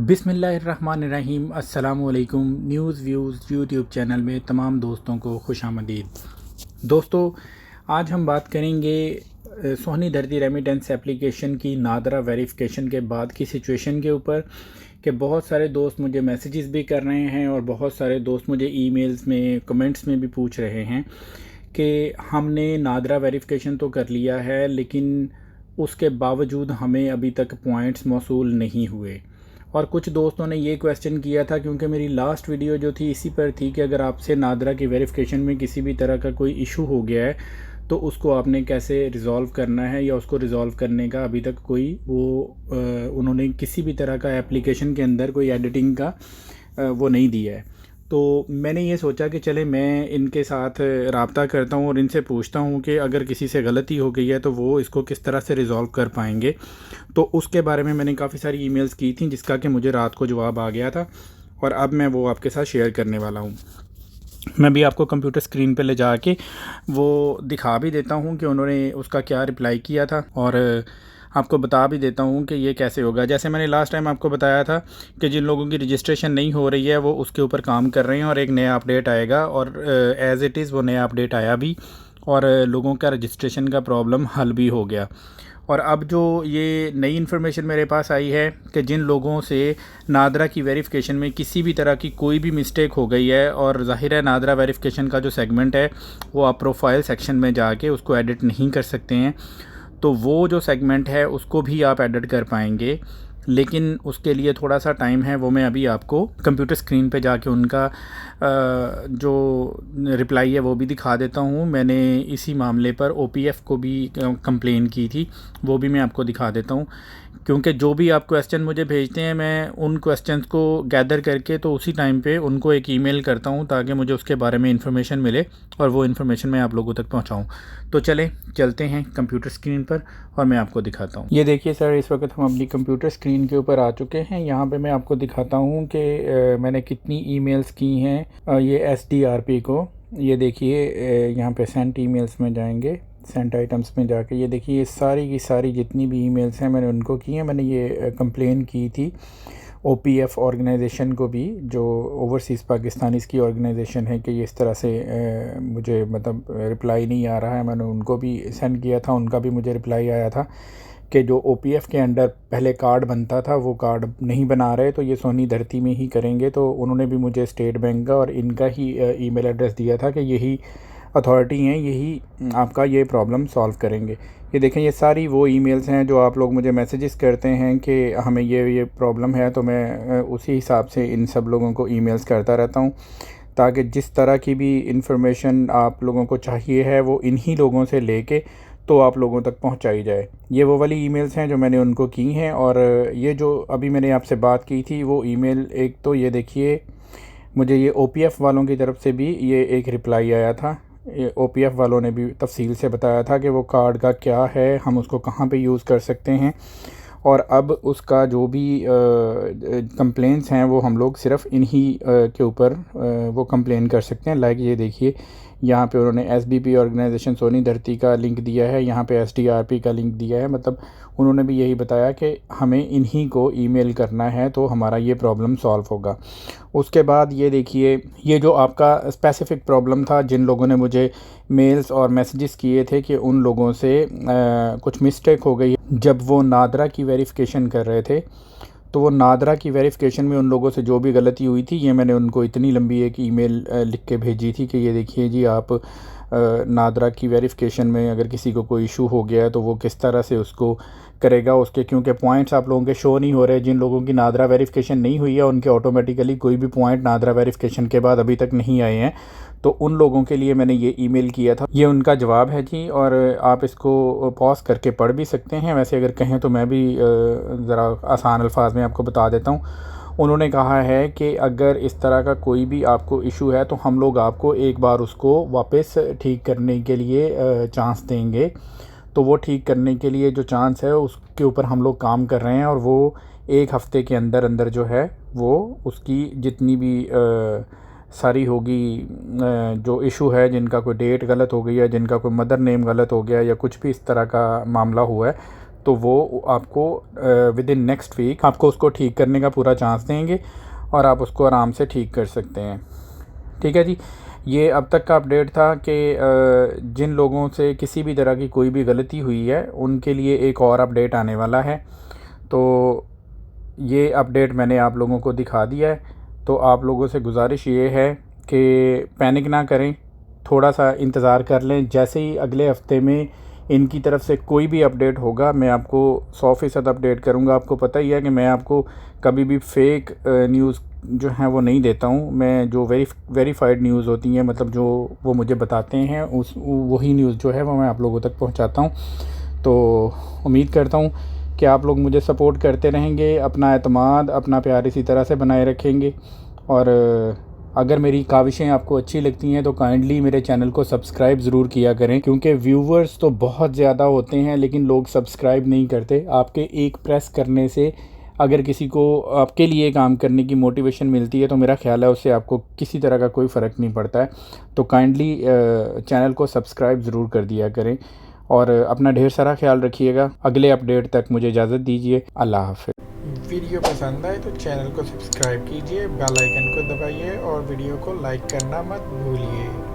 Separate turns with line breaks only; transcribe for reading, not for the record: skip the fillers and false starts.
बिस्मिल्लाहिर्रहमानिर्रहीम। अस्सलामुअलैकुम। News views YouTube channel में तमाम दोस्तों को खुशामदीद। दोस्तों, आज हम बात करेंगे सोहनी धरती रेमिटेंस एप्लीकेशन की नादरा वेरिफिकेशन के बाद की सिचुएशन के ऊपर कि बहुत सारे दोस्त मुझे मैसेजेस भी कर रहे हैं और बहुत सारे दोस्त मुझे ईमेल्स में कमेंट्स में भी पूछ रहे हैं कि हमने नादरा वेरिफिकेशन तो कर लिया है, लेकिन उसके बावजूद हमें अभी तक पॉइंट्स मौसूल नहीं हुए। और कुछ दोस्तों ने ये क्वेश्चन किया था, क्योंकि मेरी लास्ट वीडियो जो थी इसी पर थी कि अगर आपसे नादरा की वेरिफिकेशन में किसी भी तरह का कोई इशू हो गया है तो उसको आपने कैसे रिज़ॉल्व करना है, या उसको रिज़ॉल्व करने का अभी तक कोई उन्होंने किसी भी तरह का एप्लीकेशन के अंदर कोई एडिटिंग का वो नहीं दिया है। तो मैंने ये सोचा कि चले मैं इनके साथ रब्ता करता हूँ और इनसे पूछता हूँ कि अगर किसी से गलती हो गई है तो वो इसको किस तरह से रिज़ॉल्व कर पाएंगे। तो उसके बारे में मैंने काफ़ी सारी ईमेल्स की थी, जिसका कि मुझे रात को जवाब आ गया था और अब मैं वो आपके साथ शेयर करने वाला हूँ। मैं भी आपको कंप्यूटर स्क्रीन पे ले जाके वो दिखा भी देता हूँ कि उन्होंने उसका क्या रिप्लाई किया था, और आपको बता भी देता हूँ कि ये कैसे होगा। जैसे मैंने लास्ट टाइम आपको बताया था कि जिन लोगों की रजिस्ट्रेशन नहीं हो रही है वो उसके ऊपर काम कर रहे हैं और एक नया अपडेट आएगा, और एज़ इट इज़ वो नया अपडेट आया भी और लोगों का रजिस्ट्रेशन का प्रॉब्लम हल भी हो गया। और अब जो ये नई इन्फॉर्मेशन मेरे पास आई है कि जिन लोगों से नादरा की वेरिफिकेशन में किसी भी तरह की कोई भी मिस्टेक हो गई है, और ज़ाहिर है नादरा वेरिफिकेशन का जो सेगमेंट है वो आप प्रोफाइल सेक्शन में जाके उसको एडिट नहीं कर सकते हैं, तो वो जो सेगमेंट है उसको भी आप एडिट कर पाएंगे, लेकिन उसके लिए थोड़ा सा टाइम है। वो मैं अभी आपको कंप्यूटर स्क्रीन पे जाके उनका जो रिप्लाई है वो भी दिखा देता हूँ। मैंने इसी मामले पर ओपीएफ को भी कंप्लेन की थी, वो भी मैं आपको दिखा देता हूँ। क्योंकि जो भी आप क्वेश्चन मुझे भेजते हैं मैं उन क्वेश्चंस को गैदर करके तो उसी टाइम पे उनको एक ईमेल करता हूँ ताकि मुझे उसके बारे में इन्फॉर्मेशन मिले और वो इन्फॉर्मेशन मैं आप लोगों तक पहुँचाऊँ। तो चलते हैं कंप्यूटर स्क्रीन पर और मैं आपको दिखाता हूँ। ये देखिए सर, इस वक्त हम अपनी कंप्यूटर स्क्रीन के ऊपर आ चुके हैं। यहाँ पे मैं आपको दिखाता हूँ कि मैंने कितनी ईमेल्स की हैं ये एसडीआरपी को। ये देखिए, यहाँ पे सेंट ईमेल्स में जाएंगे, सेंट आइटम्स में जाके ये देखिए, ये सारी की सारी जितनी भी ईमेल्स हैं मैंने उनको की हैं। मैंने ये कंप्लेन की थी ओपीएफ ऑर्गेनाइजेशन को भी, जो ओवरसीज़ पाकिस्तानीज़ की ऑर्गेनाइजेशन है, कि ये इस तरह से मुझे मतलब रिप्लाई नहीं आ रहा है। मैंने उनको भी सेंड किया था, उनका भी मुझे रिप्लाई आया था कि जो ओपीएफ के अंडर पहले कार्ड बनता था वो कार्ड नहीं बना रहे, तो ये सोहनी धरती में ही करेंगे। तो उन्होंने भी मुझे स्टेट बैंक का और इनका ही ईमेल एड्रेस दिया था कि यही अथॉरिटी हैं, यही आपका ये प्रॉब्लम सॉल्व करेंगे। ये देखें, ये सारी वो ईमेल्स हैं जो आप लोग मुझे मैसेजेस करते हैं कि हमें ये प्रॉब्लम है, तो मैं उसी हिसाब से इन सब लोगों को ईमेल्स करता रहता हूँ ताकि जिस तरह की भी इंफॉर्मेशन आप लोगों को चाहिए है वो इन्हीं लोगों से लेके तो आप लोगों तक पहुंचाई जाए। ये वो वाली ईमेल्स हैं जो मैंने उनको की हैं। और ये जो अभी मैंने आपसे बात की थी वो ईमेल, एक तो ये देखिए, मुझे ये ओपीएफ वालों की तरफ से भी ये एक रिप्लाई आया था। ओपीएफ वालों ने भी तफसील से बताया था कि वो कार्ड का क्या है, हम उसको कहाँ पे यूज़ कर सकते हैं, और अब उसका जो भी कंप्लेंट्स हैं वो हम लोग सिर्फ इन्हीं के ऊपर वो कंप्लेन कर सकते हैं। लाइक ये देखिए, यहाँ पे उन्होंने एसबीपी ऑर्गेनाइजेशन सोहनी धरती का लिंक दिया है, यहाँ पे एसडीआरपी का लिंक दिया है। मतलब उन्होंने भी यही बताया कि हमें इन्हीं को ईमेल करना है तो हमारा ये प्रॉब्लम सॉल्व होगा। उसके बाद ये देखिए, ये जो आपका स्पेसिफ़िक प्रॉब्लम था, जिन लोगों ने मुझे मेल्स और मैसेजेस किए थे कि उन लोगों से कुछ मिस्टेक हो गई जब वो नादरा की वेरिफिकेशन कर रहे थे, तो वो नादरा की वेरिफिकेशन में उन लोगों से जो भी गलती हुई थी, ये मैंने उनको इतनी लंबी एक ईमेल लिख के भेजी थी कि ये देखिए जी, आप नादरा की वेरिफिकेशन में अगर किसी को कोई इशू हो गया है तो वो किस तरह से उसको करेगा। उसके क्योंकि पॉइंट्स आप लोगों के शो नहीं हो रहे, जिन लोगों की नादरा वेरिफिकेशन नहीं हुई है उनके ऑटोमेटिकली कोई भी पॉइंट नादरा वेरिफिकेशन के बाद अभी तक नहीं आए हैं। तो उन लोगों के लिए मैंने ये ईमेल किया था, ये उनका जवाब है जी। और आप इसको पॉज करके पढ़ भी सकते हैं। वैसे अगर कहें तो मैं भी ज़रा आसान अल्फाज में आपको बता देता हूँ। उन्होंने कहा है कि अगर इस तरह का कोई भी आपको इशू है तो हम लोग आपको एक बार उसको वापस ठीक करने के लिए चांस देंगे। तो वो ठीक करने के लिए जो चांस है उसके ऊपर हम लोग काम कर रहे हैं, और वो एक हफ़्ते के अंदर अंदर जो है वो उसकी जितनी भी सारी होगी जो इशू है, जिनका कोई डेट गलत हो गई है, जिनका कोई मदर नेम गलत हो गया या कुछ भी इस तरह का मामला हुआ है, तो वो आपको विद इन नेक्स्ट वीक आपको उसको ठीक करने का पूरा चांस देंगे और आप उसको आराम से ठीक कर सकते हैं। ठीक है जी, ये अब तक का अपडेट था कि जिन लोगों से किसी भी तरह की कोई भी गलती हुई है उनके लिए एक और अपडेट आने वाला है। तो ये अपडेट मैंने आप लोगों को दिखा दिया है। तो आप लोगों से गुजारिश ये है कि पैनिक ना करें, थोड़ा सा इंतज़ार कर लें। जैसे ही अगले हफ्ते में इनकी तरफ से कोई भी अपडेट होगा मैं आपको 100% अपडेट करूंगा। आपको पता ही है कि मैं आपको कभी भी फेक न्यूज़ जो है वो नहीं देता हूँ। मैं जो वेरीफाइड न्यूज़ होती हैं, मतलब जो वो मुझे बताते हैं, उस वही न्यूज़ जो है वो मैं आप लोगों तक पहुँचाता हूँ। तो उम्मीद करता हूँ कि आप लोग मुझे सपोर्ट करते रहेंगे, अपना एतमाद, अपना प्यार इसी तरह से बनाए रखेंगे। और अगर मेरी काविशें आपको अच्छी लगती हैं तो काइंडली मेरे चैनल को सब्सक्राइब ज़रूर किया करें, क्योंकि व्यूवर्स तो बहुत ज़्यादा होते हैं लेकिन लोग सब्सक्राइब नहीं करते। आपके एक प्रेस करने से अगर किसी को आपके लिए काम करने की मोटिवेशन मिलती है तो मेरा ख्याल है उससे आपको किसी तरह का कोई फ़र्क नहीं पड़ता है। तो काइंडली चैनल को सब्सक्राइब ज़रूर कर दिया करें और अपना ढेर सारा ख्याल रखिएगा। अगले अपडेट तक मुझे इजाज़त दीजिए। अल्लाह हाफ़िज़। वीडियो पसंद आए तो चैनल को सब्सक्राइब कीजिए, बेल आइकन को दबाइए और वीडियो को लाइक करना मत भूलिए।